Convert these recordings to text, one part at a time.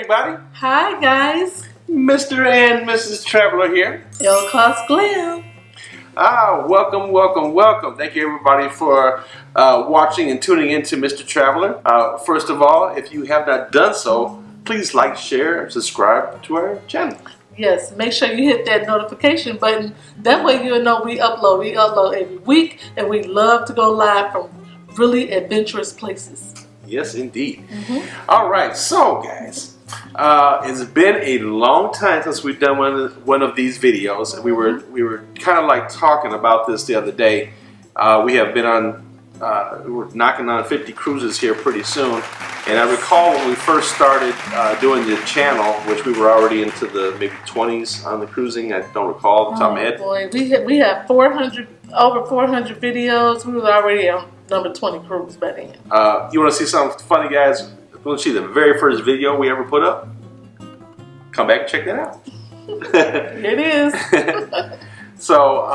everybody. Hi guys. Mr. and Mrs. Traveler here. El Class Glam. Welcome, welcome, welcome. Thank you everybody for watching and tuning in to Mr. Traveler. First of all, if you have not done so, please like, share, and subscribe to our channel. Yes, make sure you hit that notification button. That way you'll know we upload. We upload every week, and we love to go live from really adventurous places. Yes, indeed. All right, so guys, it's been a long time since we've done one of these videos, and we were kind of like talking about this the other day. We have been on, we're knocking on 50 cruises here pretty soon, and I recall when we first started doing the channel, which we were already into the maybe 20s on the cruising. I don't recall off the top of my head. Boy, we have over 400 videos. We were already on number 20 cruise by then. You want to see something funny, guys? You want to see the very first video we ever put up? Come back and check that out. It is. So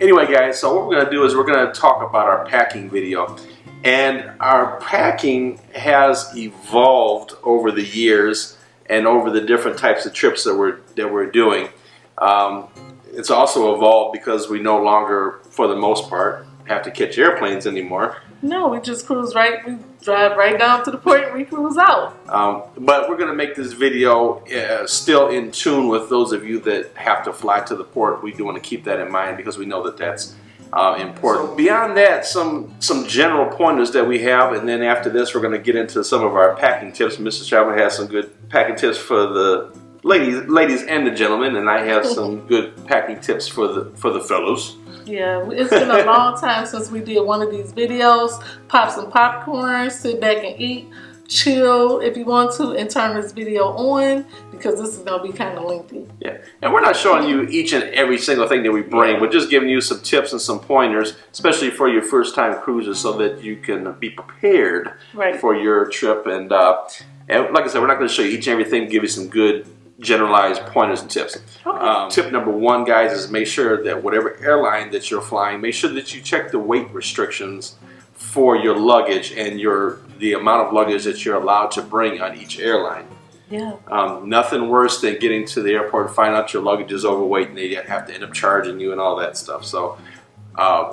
anyway, guys, so what we're going to do is we're going to talk about our packing video. And our packing has evolved over the years and over the different types of trips that we're doing. It's also evolved because we no longer, for the most part, have to catch airplanes anymore. No, we just cruise right. We drive right down to the port and we cruise out. But we're going to make this video still in tune with those of you that have to fly to the port. We do want to keep that in mind because we know that that's important. So beyond that, some general pointers that we have, and then after this, we're going to get into some of our packing tips. Mr. Traveler has some good packing tips for the ladies and the gentlemen, and I have some good packing tips for the fellows. Yeah, it's been a long time since we did one of these videos. Pop some popcorn, sit back and eat, chill if you want to, and turn this video on because this is going to be kind of lengthy. Yeah, and we're not showing you each and every single thing that we bring. We're just giving you some tips and some pointers, especially for your first time cruises, so that you can be prepared for your trip. And like I said, we're not going to show you each and everything, give you some good generalized pointers and tips. Okay. Tip number one, guys, is make sure that whatever airline that you're flying, make sure that you check the weight restrictions for your luggage and the amount of luggage that you're allowed to bring on each airline. Yeah. Nothing worse than getting to the airport and find out your luggage is overweight and they have to end up charging you and all that stuff. So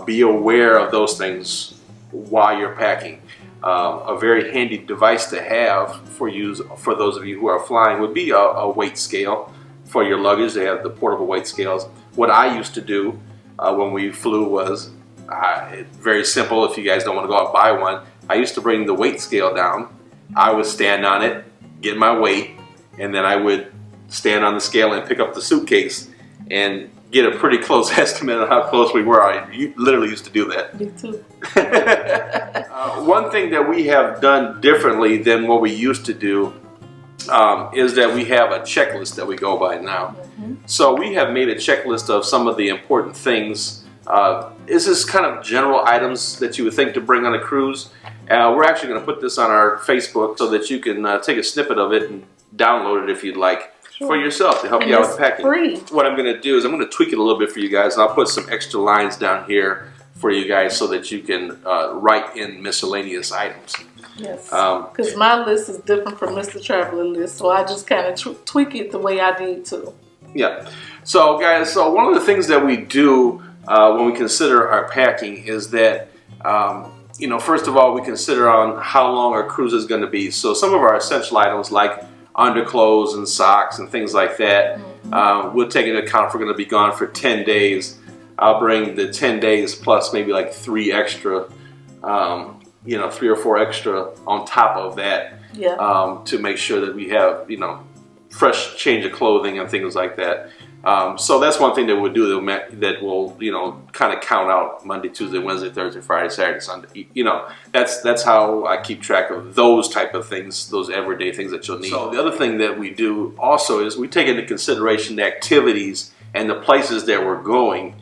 be aware of those things while you're packing. A very handy device to have for those of you who are flying would be a weight scale for your luggage. They have the portable weight scales. What I used to do when we flew was very simple. If you guys don't want to go out and buy one, I used to bring the weight scale down. I would stand on it, get my weight, and then I would stand on the scale and pick up the suitcase and get a pretty close estimate of how close we were. I literally used to do that. Me too. One thing that we have done differently than what we used to do is that we have a checklist that we go by now. So we have made a checklist of some of the important things. This is kind of general items that you would think to bring on a cruise. We're actually going to put this on our Facebook so that you can take a snippet of it and download it if you'd like. For yourself to help you out with packing. Free. What I'm going to do is I'm going to tweak it a little bit for you guys, and I'll put some extra lines down here for you guys so that you can write in miscellaneous items. Yes, because my list is different from Mr. Traveler list, so I just kind of tweak it the way I need to. Yeah. So guys, so one of the things that we do when we consider our packing is that first of all, we consider on how long our cruise is going to be. So some of our essential items like underclothes and socks and things like that, we'll take into account if we're going to be gone for 10 days. I'll bring the 10 days plus maybe like 3 extra, 3 or 4 extra on top of that, to make sure that we have, fresh change of clothing and things like that. So that's one thing that we'll do that will, kind of count out Monday, Tuesday, Wednesday, Thursday, Friday, Saturday, Sunday. That's how I keep track of those type of things, those everyday things that you'll need. So the other thing that we do also is we take into consideration the activities and the places that we're going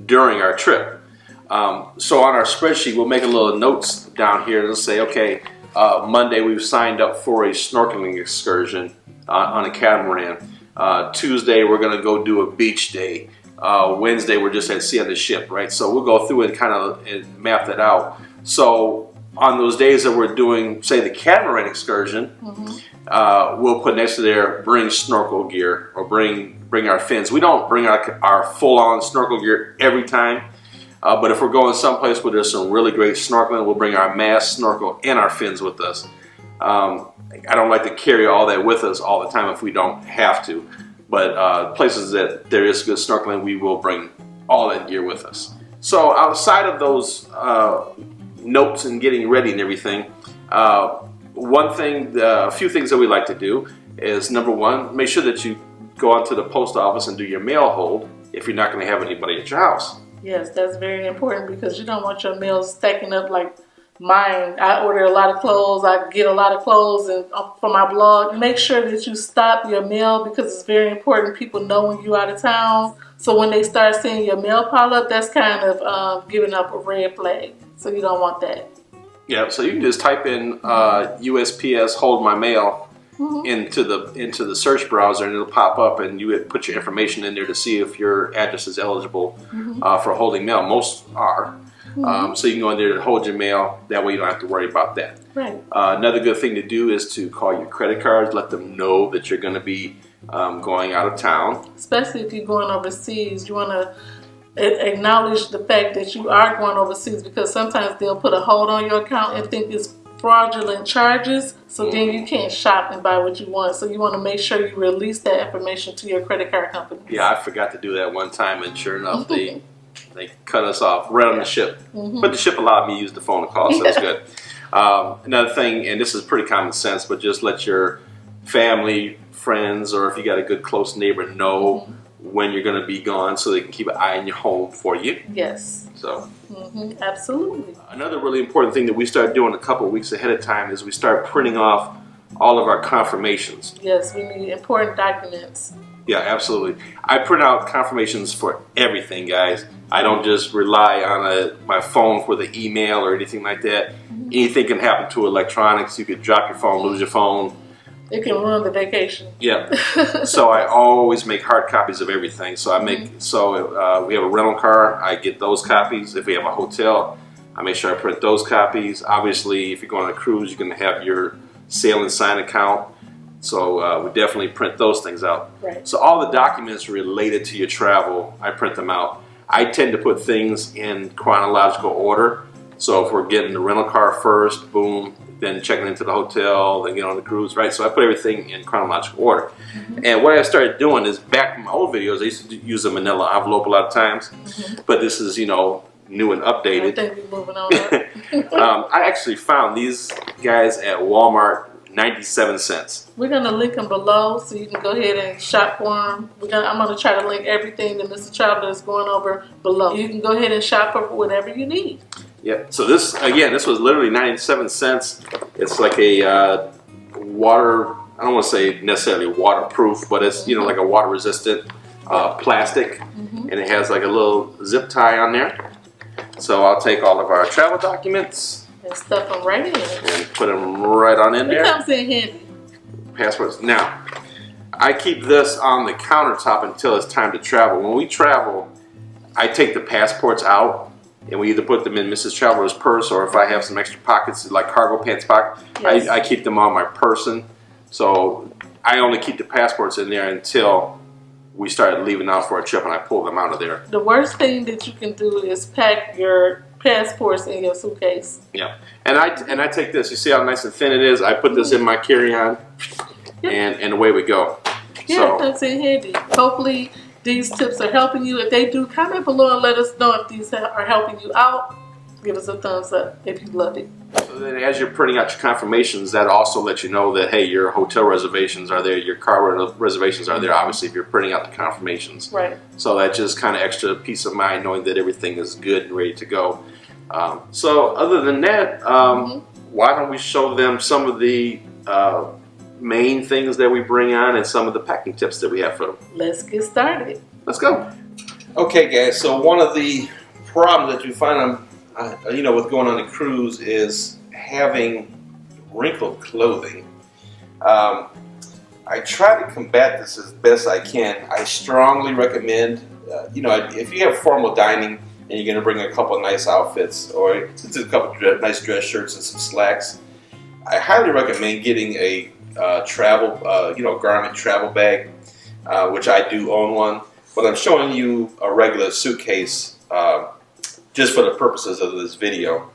during our trip. So on our spreadsheet, we'll make a little notes down here and say, okay, Monday we've signed up for a snorkeling excursion on a catamaran. Tuesday we're going to go do a beach day. Wednesday we're just at sea on the ship, right? So we'll go through and kind of map that out. So on those days that we're doing, say, the catamaran excursion, we'll put next to there, bring snorkel gear or bring our fins. We don't bring our full-on snorkel gear every time, but if we're going someplace where there's some really great snorkeling, we'll bring our mask, snorkel, and our fins with us. I don't like to carry all that with us all the time if we don't have to, but places that there is good snorkeling, we will bring all that gear with us. So outside of those notes and getting ready and everything, a few things that we like to do is, number one, make sure that you go out to the post office and do your mail hold if you're not going to have anybody at your house. Yes, that's very important because you don't want your mail stacking up like mine. I order a lot of clothes. I get a lot of clothes and for my blog. Make sure that you stop your mail because it's very important. People know when you're out of town. So when they start seeing your mail pile up, that's kind of giving up a red flag. So you don't want that. Yeah, so you can just type in USPS hold my mail into the search browser, and it'll pop up, and you put your information in there to see if your address is eligible for holding mail. Most are. So you can go in there to hold your mail. That way you don't have to worry about that. Right. Another good thing to do is to call your credit cards. Let them know that you're going to be going out of town. Especially if you're going overseas, you want to acknowledge the fact that you are going overseas because sometimes they'll put a hold on your account and think it's fraudulent charges. So then you can't shop and buy what you want. So you want to make sure you release that information to your credit card company. Yeah, I forgot to do that one time, and sure enough, they cut us off right on the ship. But the ship allowed me to use the phone to call, so that's good. Another thing, and this is pretty common sense, but just let your family, friends, or if you got a good close neighbor know when you're going to be gone so they can keep an eye on your home for you. Yes. So. Absolutely. Another really important thing that we start doing a couple of weeks ahead of time is we start printing off all of our confirmations. Yes, we need important documents. Yeah, absolutely. I print out confirmations for everything, guys. I don't just rely on my phone for the email or anything like that. Anything can happen to electronics. You could drop your phone, lose your phone. It can ruin the vacation. Yeah. So I always make hard copies of everything. So I make we have a rental car. I get those copies. If we have a hotel, I make sure I print those copies. Obviously, if you're going on a cruise, you're going to have your sail and sign account. So we definitely print those things out. Right. So all the documents related to your travel, I print them out. I tend to put things in chronological order. So if we're getting the rental car first, boom, then checking into the hotel, then get on the cruise, right? So I put everything in chronological order. And what I started doing is, back in my old videos, I used to use a manila envelope a lot of times, but this is, new and updated. I think we're moving on. I actually found these guys at Walmart, 97 cents. We're going to link them below so you can go ahead and shop for them. I'm going to try to link everything that Mr. Traveler is going over below. You can go ahead and shop for whatever you need. Yeah, so this was literally 97 cents. It's like a water, I don't want to say necessarily waterproof, but it's, like a water resistant plastic. And it has like a little zip tie on there. So I'll take all of our travel documents and stuff them right in. And put them right on in there. It comes in handy. Passports. Now, I keep this on the countertop until it's time to travel. When we travel, I take the passports out. And we either put them in Mrs. Traveler's purse, or if I have some extra pockets, like cargo pants pocket, I keep them on my person. So I only keep the passports in there until we start leaving out for a trip, and I pull them out of there. The worst thing that you can do is pack your passports in your suitcase. Yeah, and I take this. You see how nice and thin it is? I put this in my carry-on, and away we go. Yeah, that's in handy. Hopefully these tips are helping you. If they do, comment below and let us know if these are helping you out. Give us a thumbs up if you love it. So then as you're printing out your confirmations, that also lets you know that, hey, your hotel reservations are there, your car reservations are there, obviously, if you're printing out the confirmations. Right. So that's just kind of extra peace of mind knowing that everything is good and ready to go. So other than that, why don't we show them some of the main things that we bring on and some of the packing tips that we have for them. Let's get started. Let's go. Okay, guys. So one of the problems that you find with going on a cruise is having wrinkled clothing. I try to combat this as best I can. I strongly recommend, if you have formal dining, and you're gonna bring a couple of nice outfits, or just a couple of nice dress shirts and some slacks, I highly recommend getting a travel, garment travel bag, which I do own one. But I'm showing you a regular suitcase just for the purposes of this video.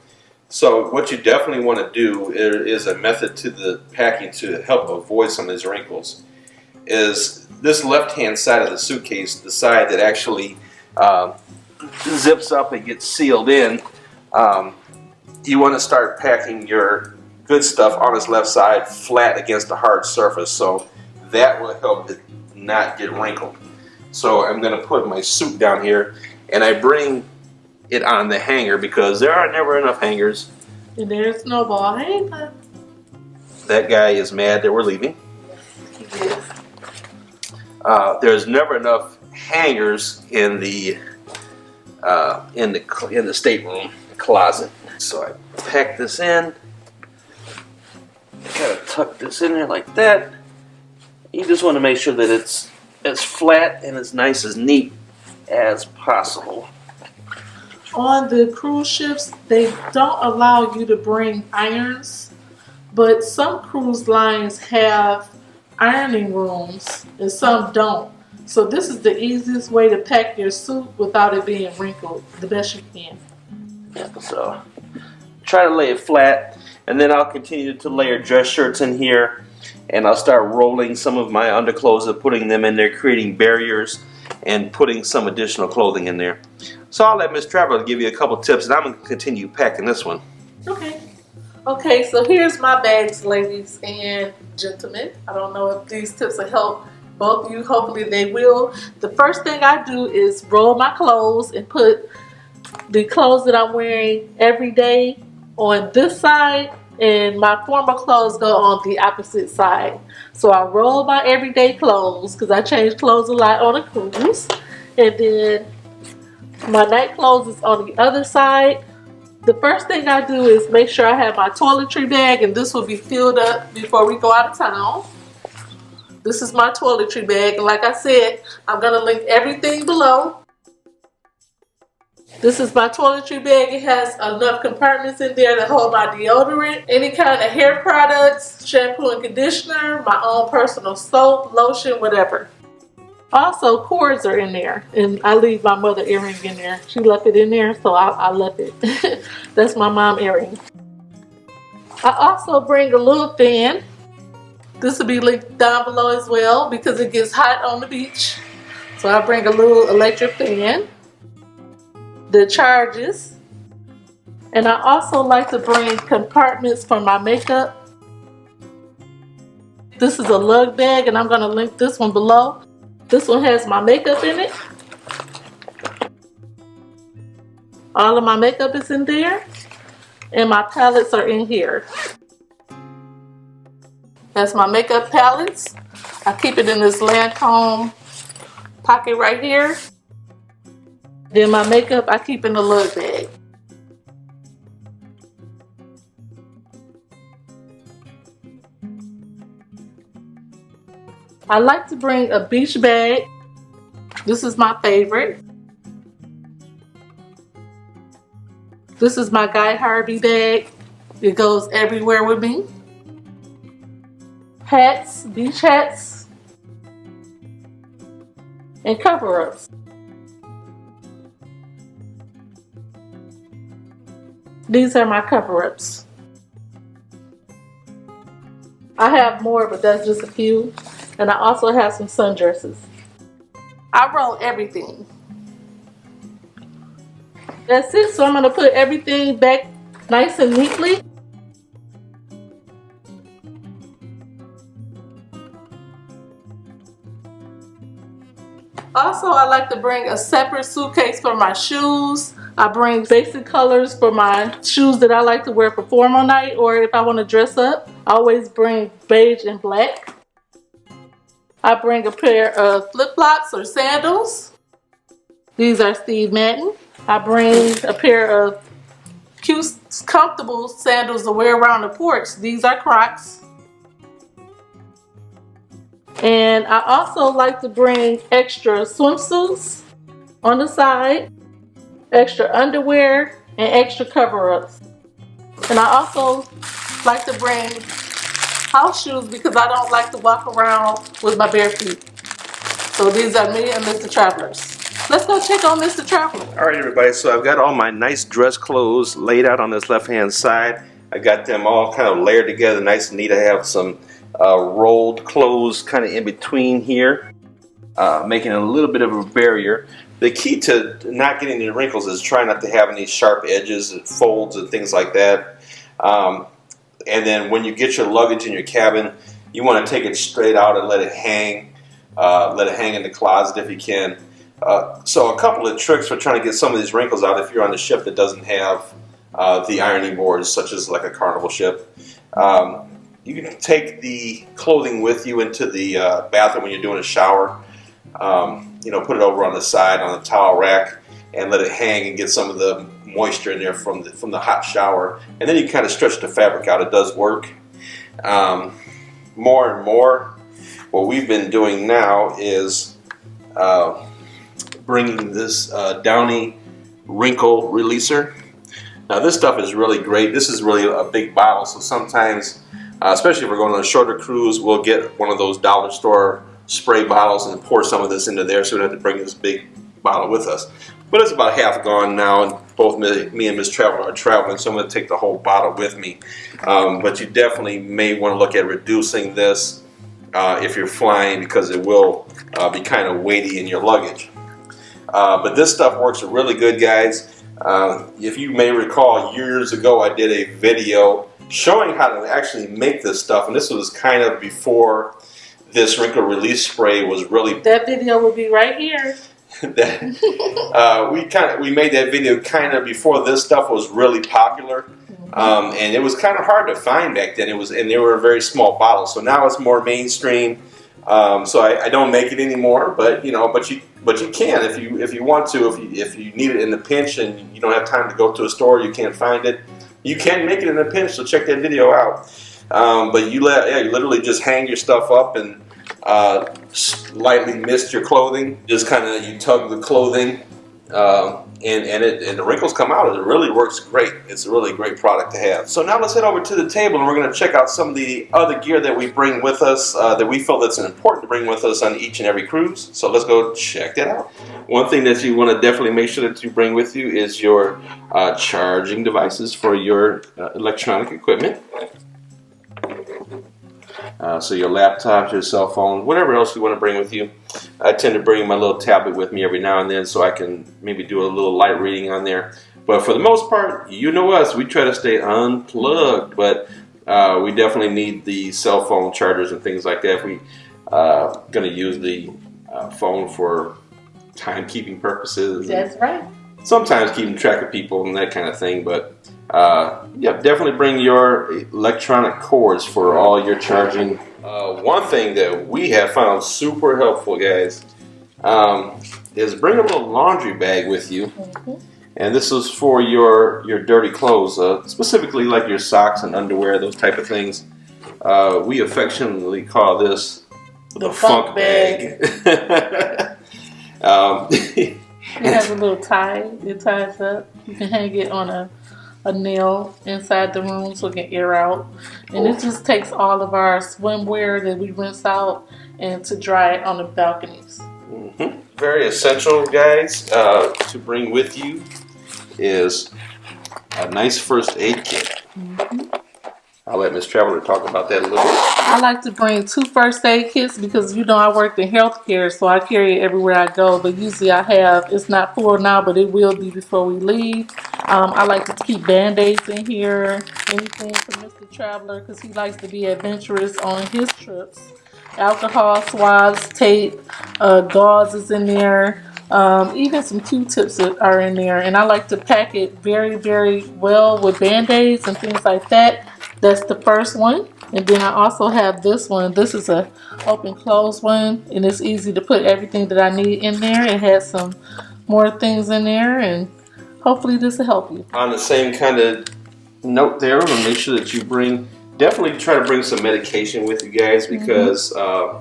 So what you definitely want to do is a method to the packing to help avoid some of these wrinkles. Is this left-hand side of the suitcase, the side that actually zips up and gets sealed in, you want to start packing your good stuff on this left side flat against a hard surface, so that will help it not get wrinkled. So I'm going to put my suit down here, and I bring it on the hanger because there are never enough hangers. And there's Snowball. Hey, bud. That guy is mad that we're leaving. Yes. There's never enough hangers in the stateroom closet. So I pack this in. Kind of tuck this in there like that. You just want to make sure that it's as flat and as nice as neat as possible. On the cruise ships, they don't allow you to bring irons, but some cruise lines have ironing rooms and some don't. So this is the easiest way to pack your suit without it being wrinkled, the best you can. Yeah, so try to lay it flat, and then I'll continue to layer dress shirts in here, and I'll start rolling some of my underclothes and putting them in there, creating barriers and putting some additional clothing in there. So I'll let Miss Traveler give you a couple tips, and I'm going to continue packing this one. Okay, so here's my bags, ladies and gentlemen. I don't know if these tips will help both of you. Hopefully they will. The first thing I do is roll my clothes and put the clothes that I'm wearing every day on this side, and my formal clothes go on the opposite side. So I roll my everyday clothes because I change clothes a lot on a cruise, and then my night clothes is on the other side. The first thing I do is make sure I have my toiletry bag, and this will be filled up before we go out of town. This is my toiletry bag, and like I said, I'm going to link everything below. This is my toiletry bag. It has enough compartments in there to hold my deodorant, any kind of hair products, shampoo and conditioner, my own personal soap, lotion, whatever. Also, cords are in there, and I leave my mother earring in there. She left it in there, so I left it. That's my mom earring. I also bring a little fan. This will be linked down below as well because it gets hot on the beach. So I bring a little electric fan that charges. And I also like to bring compartments for my makeup. This is a lug bag, and I'm going to link this one below. This one has my makeup in it. All of my makeup is in there, and my palettes are in here. That's my makeup palettes. I keep it in this Lancome pocket right here. Then my makeup I keep in the lug bag. I like to bring a beach bag. This is my favorite. This is my Guy Harvey bag. It goes everywhere with me. Hats, beach hats, and cover-ups. These are my cover-ups. I have more, but that's just a few. And I also have some sundresses. I roll everything. That's it. So I'm going to put everything back nice and neatly. Also, I like to bring a separate suitcase for my shoes. I bring basic colors for my shoes that I like to wear for formal night, or if I want to dress up. I always bring beige and black. I bring a pair of flip-flops or sandals. These are Steve Madden. I bring a pair of cute, comfortable sandals to wear around the porch. These are Crocs. And I also like to bring extra swimsuits on the side, extra underwear, and extra cover-ups. And I also like to bring house shoes because I don't like to walk around with my bare feet. So these are me and Mr. Travelers. Let's go check on Mr. Traveler. All right, everybody, so I've got all my nice dress clothes laid out on this left-hand side. I got them all kind of layered together, nice and neat. I have some rolled clothes kind of in between here, making a little bit of a barrier. The key to not getting any wrinkles is try not to have any sharp edges and folds and things like that. And then when you get your luggage in your cabin, you want to take it straight out and let it hang in the closet if you can. So a couple of tricks for trying to get some of these wrinkles out if you're on a ship that doesn't have the ironing boards, such as like a Carnival ship. You can take the clothing with you into the bathroom when you're doing a shower. You know, put it over on the side on the towel rack and let it hang and get some of the moisture in there from the hot shower. And then you kind of stretch the fabric out. It does work. More and more, what we've been doing now is bringing this Downy wrinkle releaser. Now this stuff is really great. This is really a big bottle, so sometimes, especially if we're going on a shorter cruise, we'll get one of those dollar store spray bottles and pour some of this into there so we don't have to bring this big bottle with us. But it's about half gone now, and both me and Ms. Traveler are traveling, so I'm going to take the whole bottle with me. But you definitely may want to look at reducing this if you're flying, because it will be kind of weighty in your luggage. But this stuff works really good, guys. If you may recall, years ago I did a video showing how to actually make this stuff, and this was kind of before this wrinkle release spray was really... That video will be right here. We made that video kind of before this stuff was really popular, and it was kind of hard to find back then. And they were a very small bottle. So now it's more mainstream. So I don't make it anymore, but you can if you want to. If you need it in a pinch and you don't have time to go to a store, you can't find it, you can make it in a pinch. So check that video out. But you literally just hang your stuff up and lightly mist your clothing. Just kind of you tug the clothing, and the wrinkles come out. It really works great. It's a really great product to have. So now let's head over to the table and we're going to check out some of the other gear that we bring with us that we feel that's important to bring with us on each and every cruise. So let's go check that out. One thing that you want to definitely make sure that you bring with you is your charging devices for your electronic equipment. So your laptops, your cell phone, whatever else you want to bring with you. I tend to bring my little tablet with me every now and then so I can maybe do a little light reading on there. But for the most part, you know us, we try to stay unplugged, but we definitely need the cell phone chargers and things like that if we going to use the phone for timekeeping purposes. That's right. Sometimes keeping track of people and that kind of thing, but yeah, definitely bring your electronic cords for all your charging. One thing that we have found super helpful, guys, is bring a little laundry bag with you. And this is for your dirty clothes, specifically like your socks and underwear, those type of things. We affectionately call this the funk bag. It has a little tie. It ties up. You can hang it on a nail inside the room so it can air out. And it just takes all of our swimwear that we rinse out and to dry it on the balconies. Very essential, guys, to bring with you is a nice first aid kit. I'll let Ms. Traveler talk about that a little bit. I like to bring 2 first aid kits because I worked in healthcare, so I carry it everywhere I go. But usually it's not full now, but it will be before we leave. I like to keep Band-Aids in here, anything for Mr. Traveler because he likes to be adventurous on his trips. Alcohol swabs, tape, gauze is in there. Even some Q-tips are in there. And I like to pack it very, very well with Band-Aids and things like that. That's the first one. And then I also have this one. This is a open close one. And it's easy to put everything that I need in there. It has some more things in there. And hopefully this will help you. On the same kind of note there, I'm going to make sure that you definitely try to bring some medication with you guys. Because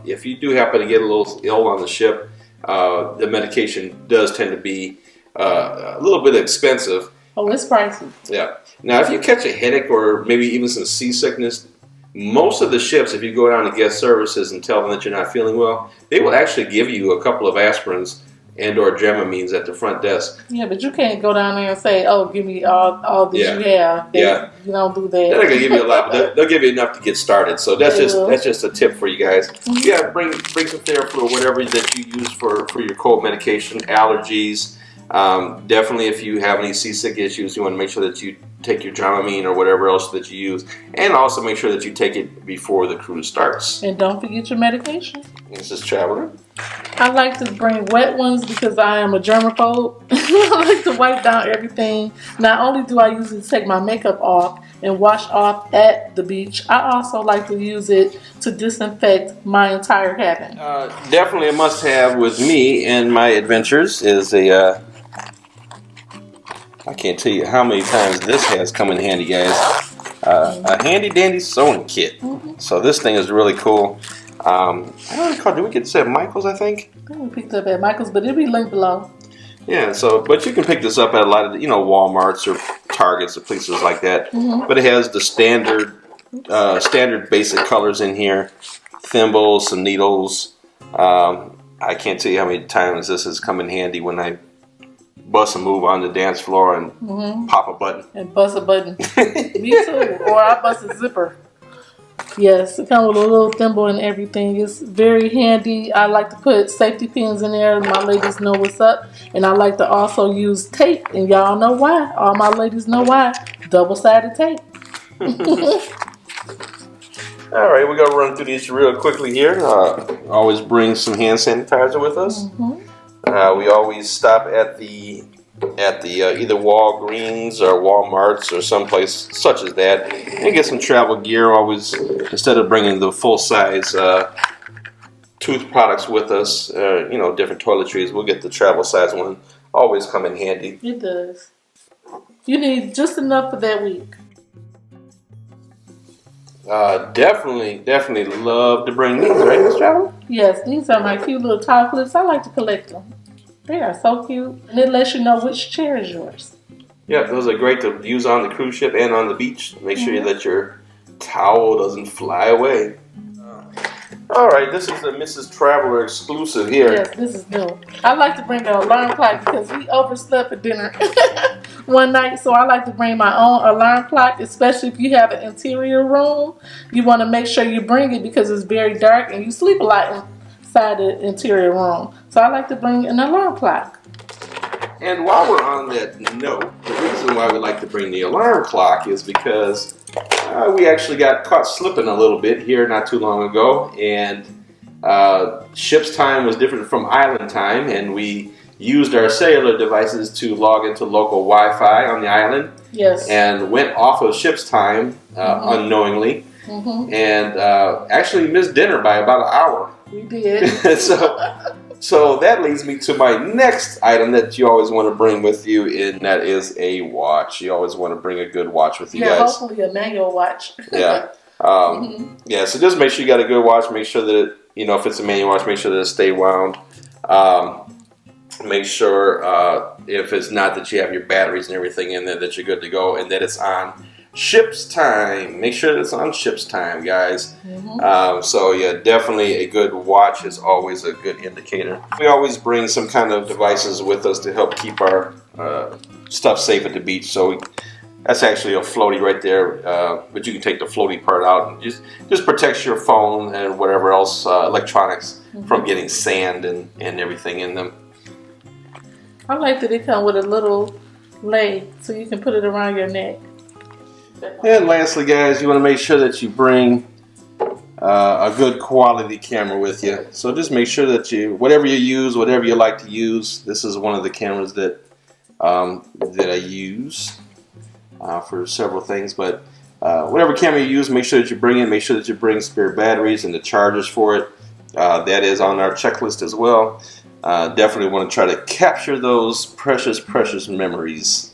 if you do happen to get a little ill on the ship, the medication does tend to be a little bit expensive. Oh, it's pricey. Yeah. Now, if you catch a headache or maybe even some seasickness, most of the ships, if you go down to guest services and tell them that you're not feeling well, they will actually give you a couple of aspirins and or Dramamines at the front desk. Yeah, but you can't go down there and say, "Oh, give me all this you have." You don't do that. They're not gonna give you a lot, but they'll give you enough to get started. So that's just a tip for you guys. Yeah, bring some Theraflu or whatever that you use for your cold medication, allergies. Definitely, if you have any seasick issues, you want to make sure that you take your Dramamine or whatever else that you use, and also make sure that you take it before the cruise starts. And don't forget your medication. This is Traveler. I like to bring wet ones because I am a germaphobe. I like to wipe down everything. Not only do I use it to take my makeup off and wash off at the beach, I also like to use it to disinfect my entire cabin. Definitely a must-have with me and my adventures is a... I can't tell you how many times this has come in handy, guys. A handy-dandy sewing kit. So this thing is really cool. I don't recall, did we get this at Michael's, I think? I think we picked it up at Michael's, but it'll be linked below. Yeah, but you can pick this up at a lot of, Walmarts or Targets or places like that. But it has the standard basic colors in here. Thimbles, some needles. I can't tell you how many times this has come in handy when I bust a move on the dance floor and pop a button. And bust a button. Me too. Or I bust a zipper. Yes, it comes with a little thimble and everything. It's very handy. I like to put safety pins in there. My ladies know what's up. And I like to also use tape. And y'all know why. All my ladies know why. Double-sided tape. All right, we're going to run through these real quickly here. Always bring some hand sanitizer with us. We always stop at the either Walgreens or Walmarts or someplace such as that and get some travel gear. Always, instead of bringing the full-size tooth products with us, different toiletries, we'll get the travel size one. Always come in handy. It does. You need just enough for that week. Definitely love to bring these, right, Miss Travel? Yes, these are my cute little towel clips. I like to collect them. They are so cute. And it lets you know which chair is yours. Yeah, those are great to use on the cruise ship and on the beach. Make sure that your towel doesn't fly away. All right, this is a Mrs. Traveler exclusive here. Yes, this is new. I like to bring an alarm clock because we overslept at dinner one night. So I like to bring my own alarm clock, especially if you have an interior room. You want to make sure you bring it because it's very dark and you sleep a lot inside the interior room. So I like to bring an alarm clock. And while we're on that note, the reason why we like to bring the alarm clock is because we actually got caught slipping a little bit here not too long ago, and ship's time was different from island time, and we used our cellular devices to log into local Wi-Fi on the island. Yes. And went off of ship's time unknowingly, and actually missed dinner by about an hour. We did. So that leads me to my next item that you always want to bring with you, and that is a watch. You always want to bring a good watch with you guys. Hopefully a manual watch. Yeah. Yeah, so just make sure you got a good watch. Make sure that, if it's a manual watch, make sure that it stay wound. Make sure if it's not, that you have your batteries and everything in there, that you're good to go, and that it's on ship's time. Make sure that it's on ship's time, guys. So yeah, definitely a good watch is always a good indicator. We always bring some kind of devices with us to help keep our stuff safe at the beach. So that's actually a floaty right there, but you can take the floaty part out and just protects your phone and whatever else electronics from getting sand and everything in them. I like that they come with a little leg so you can put it around your neck. And lastly, guys, you want to make sure that you bring a good quality camera with you. So just make sure that whatever you use, whatever you like to use, this is one of the cameras that I use for several things. But whatever camera you use, make sure that you bring it. Make sure that you bring spare batteries and the chargers for it. That is on our checklist as well. Definitely want to try to capture those precious memories.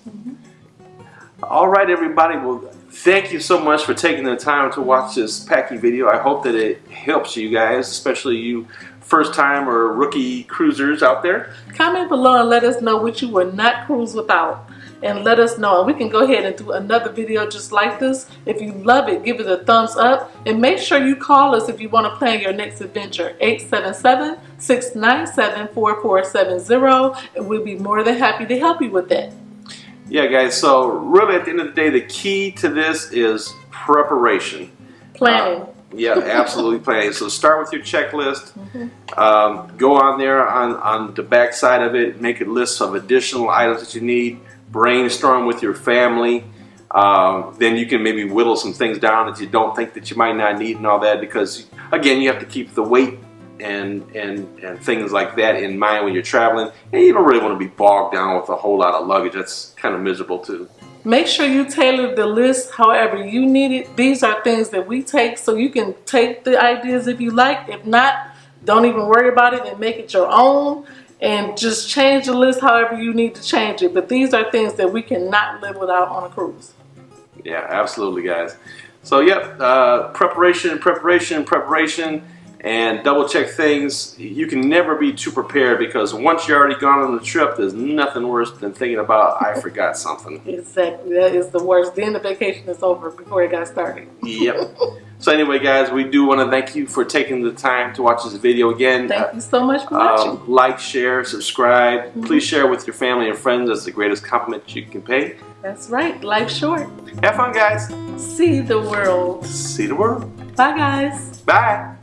All right, everybody. Well, thank you so much for taking the time to watch this packing video. I hope that it helps you guys, especially you first-time or rookie cruisers out there. Comment below and let us know what you would not cruise without. And let us know, and we can go ahead and do another video just like this. If you love it, give it a thumbs up, and make sure you call us if you want to plan your next adventure. 877-697-4470, and we'll be more than happy to help you with that. Yeah, guys, so really at the end of the day, the key to this is preparation. Planning. Yeah, absolutely planning. So start with your checklist. Go on there on the back side of it, make a list of additional items that you need. Brainstorm with your family. Then you can maybe whittle some things down that you don't think that you might not need and all that, because again, you have to keep the weight and things like that in mind when you're traveling, and you don't really want to be bogged down with a whole lot of luggage. That's kind of miserable too. Make sure you tailor the list however you need it. These are things that we take, so you can take the ideas if you like. If not, don't even worry about it and make it your own. And just change the list however you need to change it. But these are things that we cannot live without on a cruise. Yeah, absolutely, guys. So, yep, preparation, and double check things. You can never be too prepared, because once you're already gone on the trip, there's nothing worse than thinking about, I forgot something. Exactly, that is the worst. Then the vacation is over before it got started. Yep. So anyway, guys, we do want to thank you for taking the time to watch this video again. Thank you so much for watching. Like, share, subscribe. Please share with your family and friends. That's the greatest compliment you can pay. That's right. Life's short. Have fun, guys. See the world. See the world. Bye, guys. Bye.